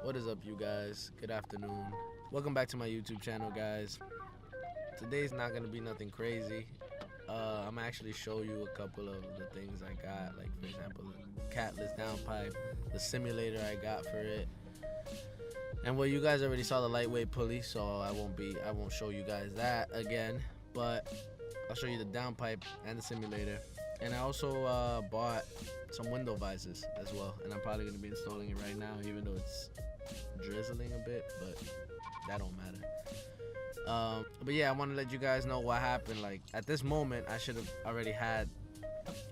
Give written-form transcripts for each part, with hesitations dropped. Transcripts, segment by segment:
What is up, you guys? Good afternoon. Welcome back to my YouTube channel, guys. Today's not gonna be nothing crazy. I'm gonna actually show you a couple of the things I got, like for example, the catless downpipe, the simulator I got for it, and well, you guys already saw the lightweight pulley, so I won't show you guys that again. But I'll show you the downpipe and the simulator, and I also bought some window visors as well, and I'm probably gonna be installing it right now, even though it's drizzling a bit, but that don't matter. But yeah, I want to let you guys know what happened. Like at this moment, I should have already had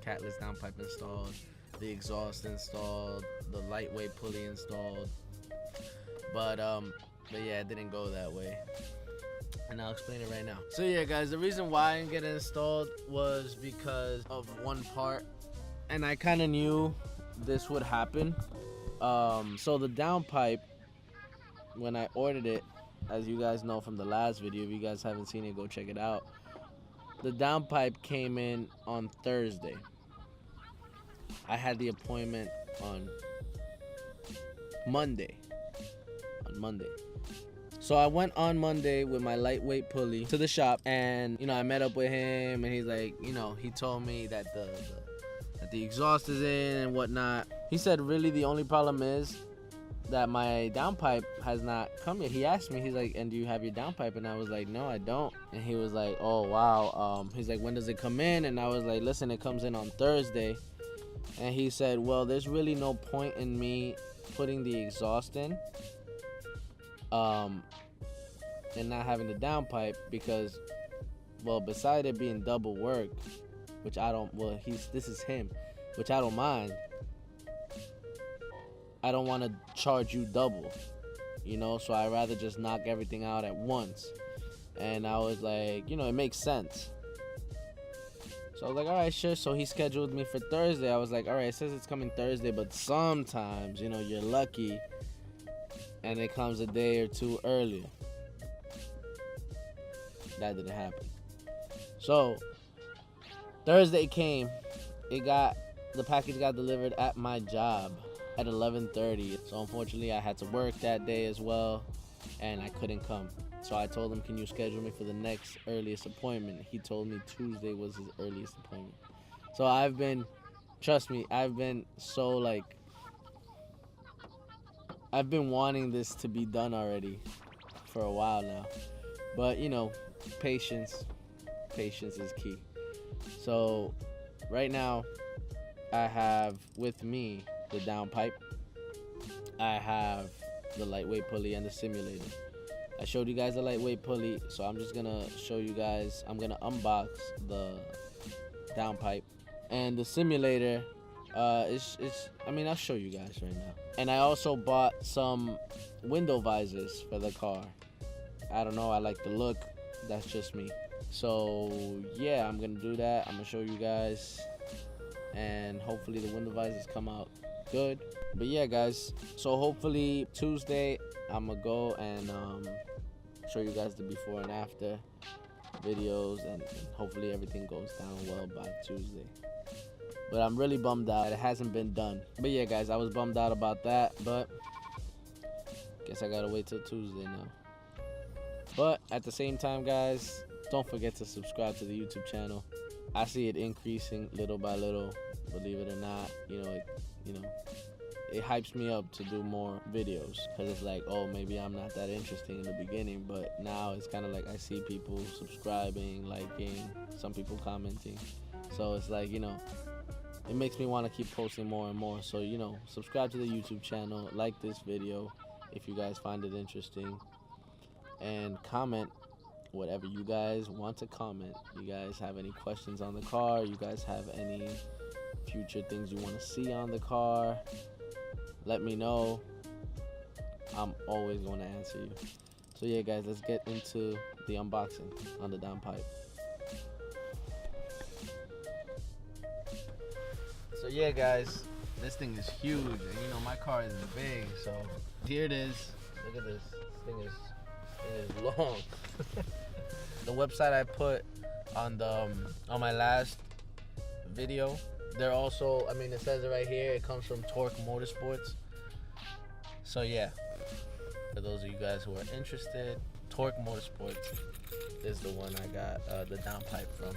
catless downpipe installed, the exhaust installed, the lightweight pulley installed, but yeah, it didn't go that way, and I'll explain it right now. So yeah, guys, the reason why I didn't get it installed was because of one part, and I kind of knew this would happen. So the downpipe, when I ordered it, as you guys know from the last video, if you guys haven't seen it, go check it out. The downpipe came in on Thursday. I had the appointment on Monday. So I went on Monday with my lightweight pulley to the shop, and I met up with him, and he's like, he told me that the exhaust is in and whatnot. He said really the only problem is that my downpipe has not come yet. He asked me, he's like, and do you have your downpipe? And I was like, no, I don't. And he was like, oh wow. He's like, when does it come in? And I was like, listen, it comes in on Thursday. And he said, well, there's really no point in me putting the exhaust in and not having the downpipe, because, well, beside it being double work, which I don't, well, this is him, which I don't mind, I don't want to charge you double, so I'd rather just knock everything out at once. And I was like, it makes sense. So I was like, all right, sure. So he scheduled me for Thursday. I was like, all right, it says it's coming Thursday, but sometimes, you're lucky and it comes a day or two earlier. That didn't happen. So Thursday came. The package got delivered at my job at 11:30. So unfortunately I had to work that day as well, and I couldn't come. So I told him, can you schedule me for the next earliest appointment? He told me Tuesday was his earliest appointment. So trust me, I've been I've been wanting this to be done already for a while now. But patience is key. So right now I have with me the downpipe, I have the lightweight pulley and the simulator. I showed you guys the lightweight pulley, so I'm just gonna show you guys. I'm gonna unbox the downpipe and the simulator. I'll show you guys right now. And I also bought some window visors for the car. I don't know, I like the look. That's just me. So yeah, I'm gonna do that. I'm gonna show you guys, and hopefully the window visors come out good. But yeah, guys, so hopefully Tuesday I'm gonna go and show you guys the before and after videos, and hopefully everything goes down well by Tuesday. But I'm really bummed out it hasn't been done. But yeah, guys, I was bummed out about that, but guess I gotta wait till Tuesday now. But at the same time, guys, don't forget to subscribe to the YouTube channel. I see it increasing little by little, believe it or not. It hypes me up to do more videos, because it's like, oh, maybe I'm not that interesting in the beginning, but now it's kind of like I see people subscribing, liking, some people commenting. So it's like, it makes me want to keep posting more and more. So, subscribe to the YouTube channel, like this video if you guys find it interesting, and comment whatever you guys want to comment. You guys have any questions on the car? You guys have any future things you want to see on the car? Let me know. I'm always going to answer you. So yeah, guys, let's get into the unboxing on the downpipe. So yeah, guys, this thing is huge, and my car is big, so here it is. Look at this. This thing is long. The website I put on my last video, they're also, it says it right here, it comes from Torque Motorsports. So yeah, for those of you guys who are interested, Torque Motorsports is the one I got the downpipe from.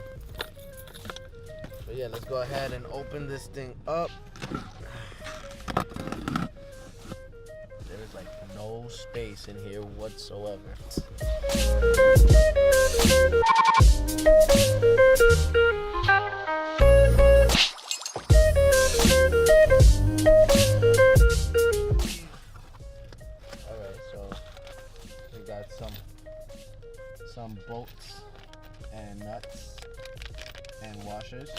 So yeah, let's go ahead and open this thing up. There's like no space in here whatsoever. Alright, so we got some bolts and nuts and washers.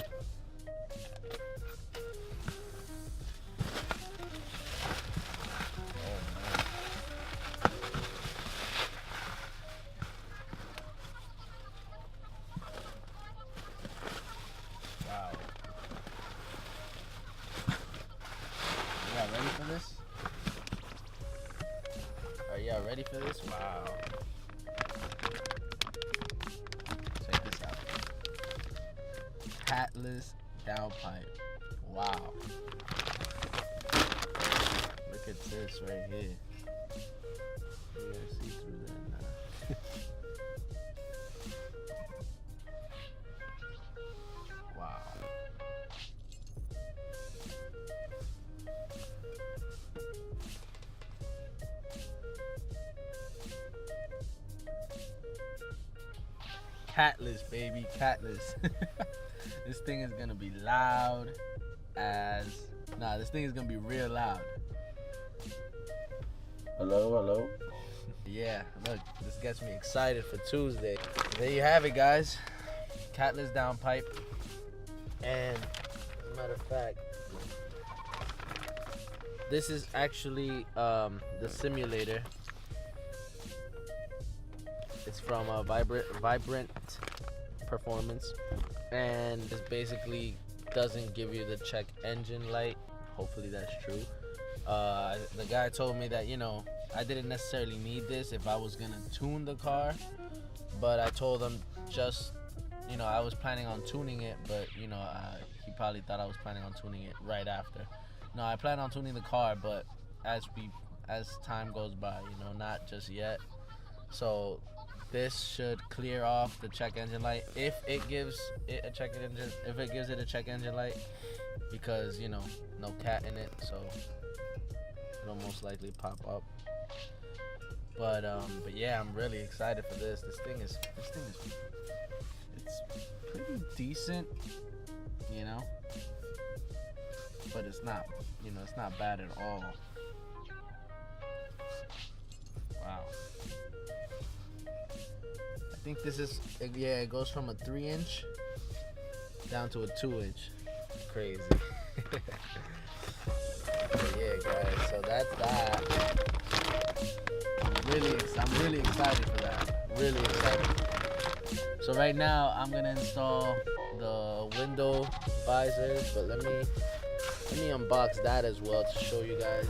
Wow. Y'all ready for this? Are y'all ready for this? Wow. Check this out. Catless downpipe. Wow. Look at this right here. You guys see through that now. Wow. Catless, baby, catless. This thing is gonna be loud as... Nah, this thing is gonna be real loud. Hello. Yeah, look, this gets me excited for Tuesday. There you have it, guys. Catless downpipe. And as a matter of fact, this is actually the simulator. It's from Vibrant Performance, and this basically doesn't give you the check engine light. Hopefully that's true. The guy told me that, you know, I didn't necessarily need this if I was gonna tune the car, but I told him just, you know, I was planning on tuning it, but you know, he probably thought I was planning on tuning it right after. No, I plan on tuning the car, but as time goes by, you know, not just yet. So this should clear off the check engine light if it gives it a check engine light, because, you know, no cat in it, so it'll most likely pop up. But yeah, I'm really excited for this. This thing is it's pretty decent, you know, but it's not, you know, it's not bad at all. Wow. I think this is, yeah, it goes from a 3-inch down to a 2-inch. Crazy. But yeah, guys, so that's that. I'm really excited for that. Really excited. So right now I'm gonna install the window visors, but let me unbox that as well to show you guys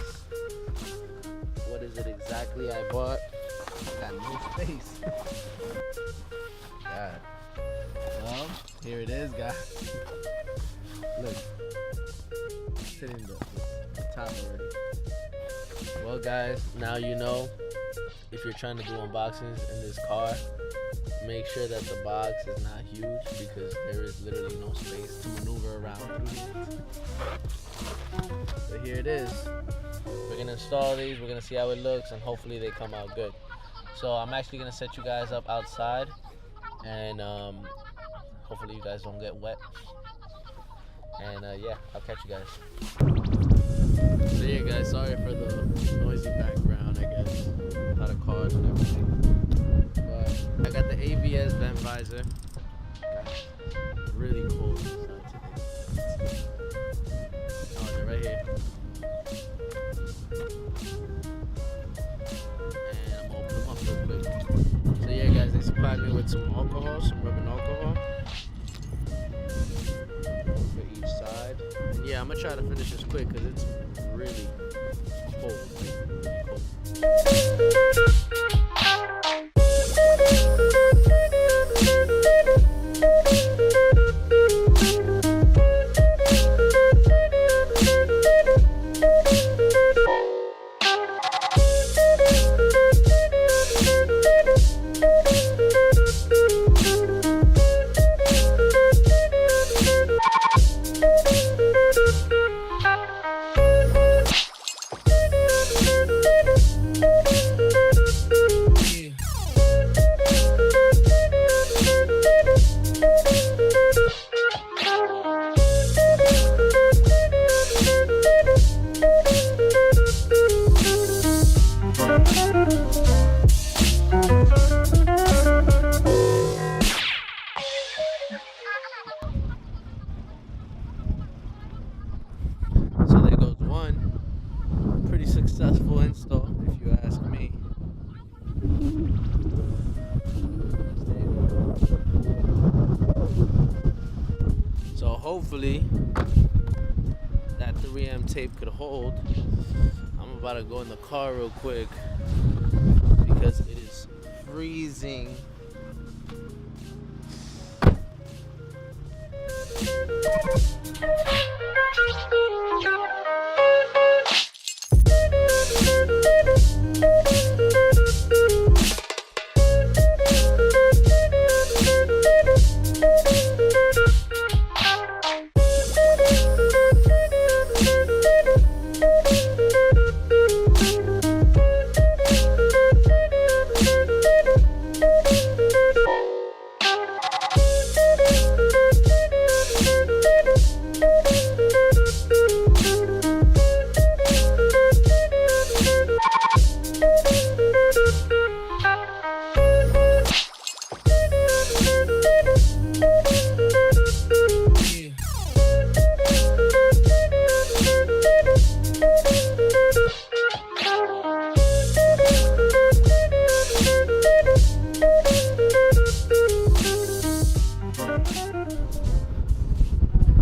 what is it exactly I bought. Got no space. God. Well, here it is, guys. Look, it's hitting the top already. Well, guys, now you know. If you're trying to do unboxings in this car, make sure that the box is not huge, because there is literally no space to maneuver around. But here it is. We're gonna install these, we're gonna see how it looks, and hopefully they come out good. So I'm actually gonna set you guys up outside, and hopefully you guys don't get wet. And yeah, I'll catch you guys. So yeah, guys, sorry for the noisy background, I guess. A lot of cars and everything. But I got the ABS vent visor. Got really cold inside today. Oh, they're right here. And I'm gonna open them up real quick. So yeah, guys, they supplied me with some alcohol, some rubbing alcohol for each side. And yeah, I'm gonna try to finish this quick because it's really cold. Really cold. successful install, if you ask me. So hopefully that 3M tape could hold. I'm about to go in the car real quick because it is freezing.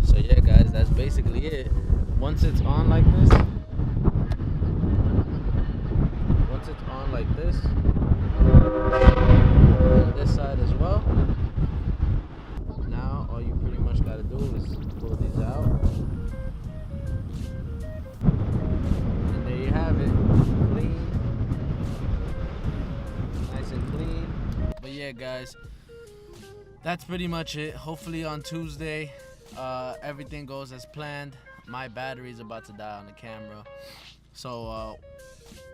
So yeah guys, that's basically it. Once it's on like this, on this side as well, now all you pretty much gotta do is pull these out. And there you have it. Clean. Nice and clean. But yeah guys, that's pretty much it. Hopefully on Tuesday, everything goes as planned. My battery's about to die on the camera. So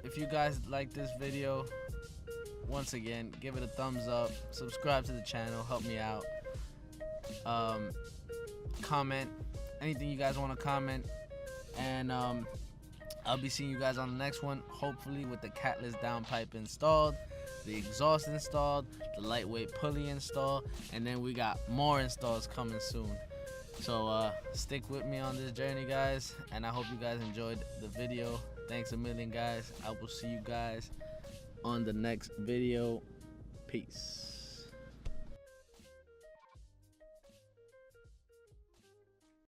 if you guys like this video, once again, give it a thumbs up, subscribe to the channel, help me out. Comment anything you guys want to comment, and I'll be seeing you guys on the next one, hopefully with the catless downpipe installed, the exhaust installed, the lightweight pulley installed, and then we got more installs coming soon. So stick with me on this journey guys, and I hope you guys enjoyed the video. Thanks a million guys. I will see you guys on the next video. Peace.